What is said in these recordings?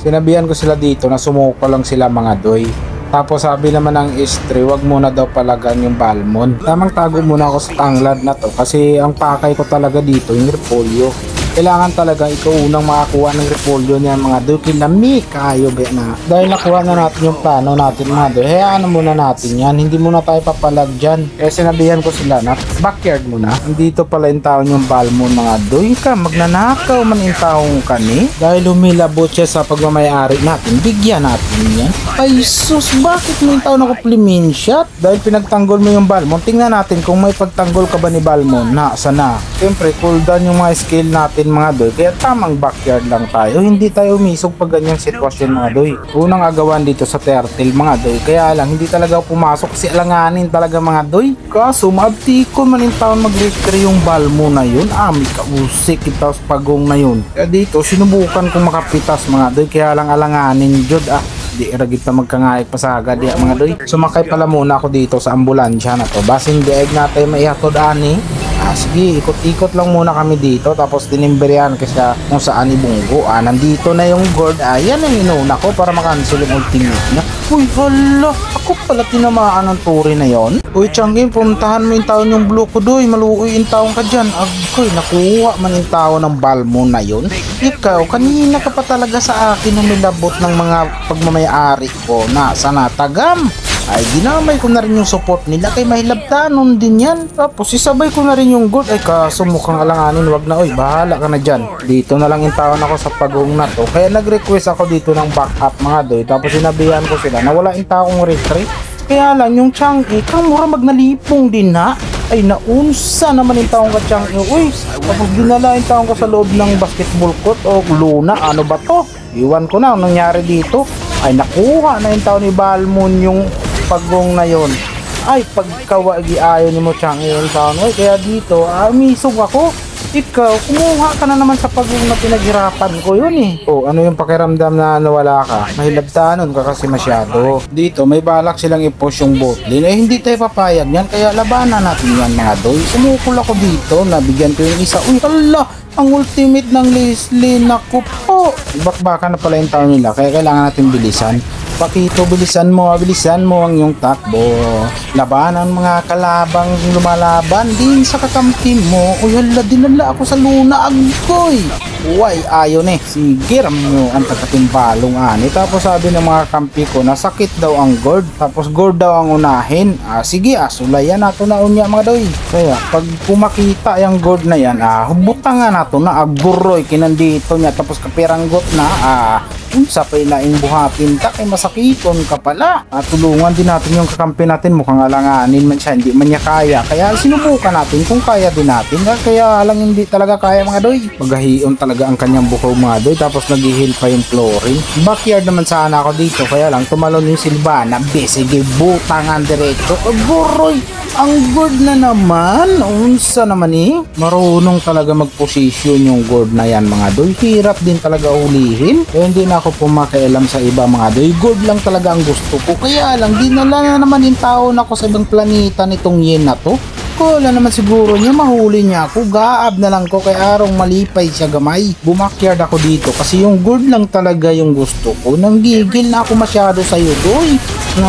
Sinabihan ko sila dito na sumuko lang sila mga doy. Tapos sabi naman ng Istri, wag muna daw palagan yung Balmond. Tamang tago muna ako sa tanglad na to kasi ang pakay ko talaga dito yung repolyo. Kailangan talaga ikaw unang makakuha ng repolyo niya mga doy. Kilami kayo ba na. Dahil nakuha na natin yung plano natin mga doy, hayaan muna natin yan. Hindi muna tayo papalag dyan. Kaya sinabihan ko sila na backyard muna. Dito pala yung taon yung Balmond mga doy. Ka magnanakaw man yung taong kani. Dahil humilabot siya sa pagmamayari natin, bigyan natin yan. Ay sus, bakit mo yung taon ako flimin shot? Dahil pinagtanggol mo yung Balmond, tingnan natin kung may pagtanggol ka ba ni Balmond. Sana. Siyempre cooldown yung mga skill natin mga doy, kaya tamang backyard lang tayo, hindi tayo umisog pag ganyang sitwasyon mga doy. Unang agawan dito sa turtle mga doy, kaya lang hindi talaga pumasok kasi alanganin talaga mga doy. Kaso maabtikon man yung taon mag-recre yung Balmond na yun, may kausik ito sa pagong na yun. Kaya dito sinubukan kong makapitas mga doy, kaya lang alanganin jud di ragit na magkangayag pasaga di mga doy. Sumakay pala muna ako dito sa ambulansya na to, basing dieg natin maihatod ani. Sige, ikot-ikot lang muna kami dito, tapos tinimberyan kasi kung saan ibunggo. Nandito na yung gourd. Yan ang inuna ko para makancel yung ultimate niya. Uy, hala, ako pala tinamaan ng turi na yon. Uy, Tiangin, puntahan mo yung taon yung blue ko doy, maluoy yung taon ka dyan. Agoy, nakuha man yung taon ng Balmond na yon. Ikaw, kanina ka pa talaga sa akin nung nilabot ng mga pagmamayari ko na sana tagam. Ay ginamay ko na rin yung support nila kay mahilabtanon din yan. Tapos isabay ko na rin yung gold. Ay kaso mukhang alanganin, wag na. Oy, bahala ka na dyan. Dito na lang yung taon ako sa pagong na to. Kaya nag-request ako dito ng backup mga doy. Tapos sinabihan ko sila na wala yung taong retreat. Kaya lang yung Tiangin, kang mura magnalipong din ha. Ay naunsa naman yung taong ka Tiangin. Uy, tapos dinala yung taong ko sa loob ng basketball court o luna. Ano ba to? Iwan ko na ang nangyari dito. Ay nakuha na yung taon ni Balmond yung pagong na yon. Ay pagkawagi ayon ni mo Tiangin yung taon. Ay kaya dito misog ako. Ikaw kumuha ka na naman sa pagong na pinaghirapan ko yun eh. Ano yung pakiramdam na nawala ka? Mahilabtanon ka kasi masyado. Dito may balak silang i-push yung bot lane. Hindi tayo papayag yan, kaya labanan natin yan mga doy. Sumukol ako dito, nabigyan ko yung isa. Uy hala, ang ultimate ng Leslie, naku po. Bakbaka na pala yung taon nila, kaya kailangan natin bilisan. Pakito, bilisan mo ang iyong takbo. Labanan mga kalabang lumalaban din sa kakampi mo. Uy hala, dinala ako sa luna, agoy. Uy, ayon eh. Sige, mo ang tagatimbalong ani. Tapos sabi ng mga kampi ko na sakit daw ang gourd. Tapos gourd daw ang unahin. Sige, sulayan nato na unya mga doy. Kaya pag pumakita yung gourd na yan, hubutan nga nato na aguroy kinandito niya. Tapos kapiranggot na, unsa pa ilaing buhatin ta kay masakiton ka pala. Tulungan din natin yung kakampi natin, mukhang alanganin man siya, hindi man niya kaya. Kaya sinubukan natin kung kaya din natin. Kaya lang hindi talaga kaya mga doy. Magahion talaga ang kanyang bukaw mga doy, tapos nag-heal pa yung flooring. Backyard naman sana ako dito, kaya lang tumalon yung Silvana. Sige, butangan diretso. Aguroy, ang gourd na naman. Unsa naman eh. Marunong talaga mag-position yung gourd na yan mga doy. Hirap din talaga ulihin. Kaya hindi na ako pumakialam sa iba mga doy. Gold lang talaga ang gusto ko. Kaya lang dinala na naman yung taon ako sa ibang planeta nitong yen na to. Wala naman siguro niya, mahuli niya ako. Gaab na lang ko kay arong malipay siya gamay. Bumakyard ako dito kasi yung gold lang talaga yung gusto ko. Nanggigil na ako masyado sa'yo doy.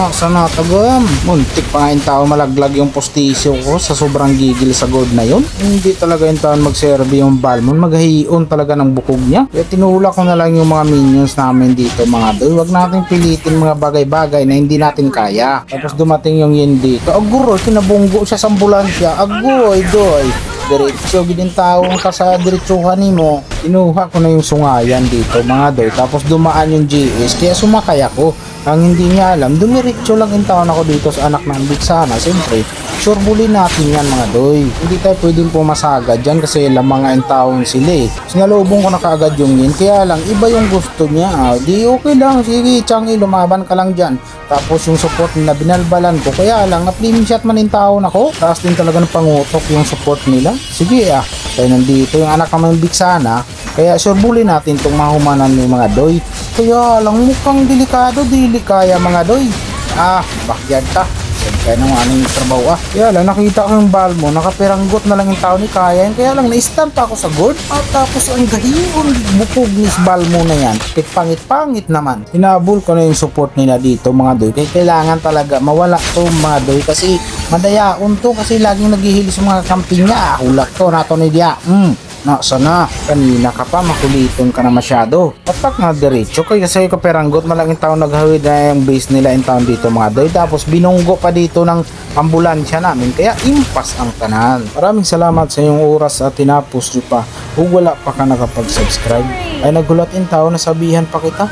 Sana tagam. Muntik pa nga yung tao malaglag yung postisyo ko sa sobrang gigil sa gold na yun. Hindi talaga yung taon magserve yung Balmond. Maghahion talaga ng bukog niya. Kaya tinulak ko na lang yung mga minions namin dito mga doy. Huwag natin pilitin mga bagay-bagay na hindi natin kaya. Tapos dumating yung yen dito. Aguroy, kinabunggo siya sa ambulansya. Agoy doy. Diretso gidin taong ka sa diretsuhan nimo. Inuha ko na yung sungayan dito mga doy. Tapos dumaan yung GS kaya sumakay ako. Ang hindi niya alam, dumiretso lang yung taon ako dito sa anak ng Bigsana. Siyempre, surebulin natin yan mga doy. Hindi tayo pwedeng pumasaga dyan kasi lamang nga yung taon sila eh. Sinalubong ko na kaagad yung yin. Kaya lang, iba yung gusto niya. Di okay lang. Sige, Tiangin, lumaban ka lang dyan. Tapos yung support na binalbalan ko. Kaya lang, na-flame shot man yung taon ako. Taas din talaga ng pangutok yung support nila. Sige kaya nandito yung anak ng Bigsana. Kaya surebulin natin itong mahumanan ng mga doy. Kaya lang mukhang delikado, dili kaya mga doy. Backyard ka. kaya naman anong trabaho kaya lang nakita ko yung balmon, nakapiranggot na lang yung tao ni Kaya, kaya lang na-stamp ako sa gourd at tapos ang gahiyon bukog ni balmon na yan, pangit naman. Hinabol ko na yung support nila dito mga doy, kaya kailangan talaga mawala to mga doy kasi madayaon to, kasi laging naghihili sa mga camping niya. Hulak to nato ni dia. Sana kanina ka pa makuliton ka na masyado. Patak na diretso kasi kaperanggot malaking tao naghawid na yung base nila in town dito mga doy. Tapos binunggo pa dito ng ambulansya namin kaya impas ang tanan. Maraming salamat sa iyong oras at tinapos nyo pa. Kung wala pa ka nakapag-subscribe ay nagulat in tao na sabihan pa kita.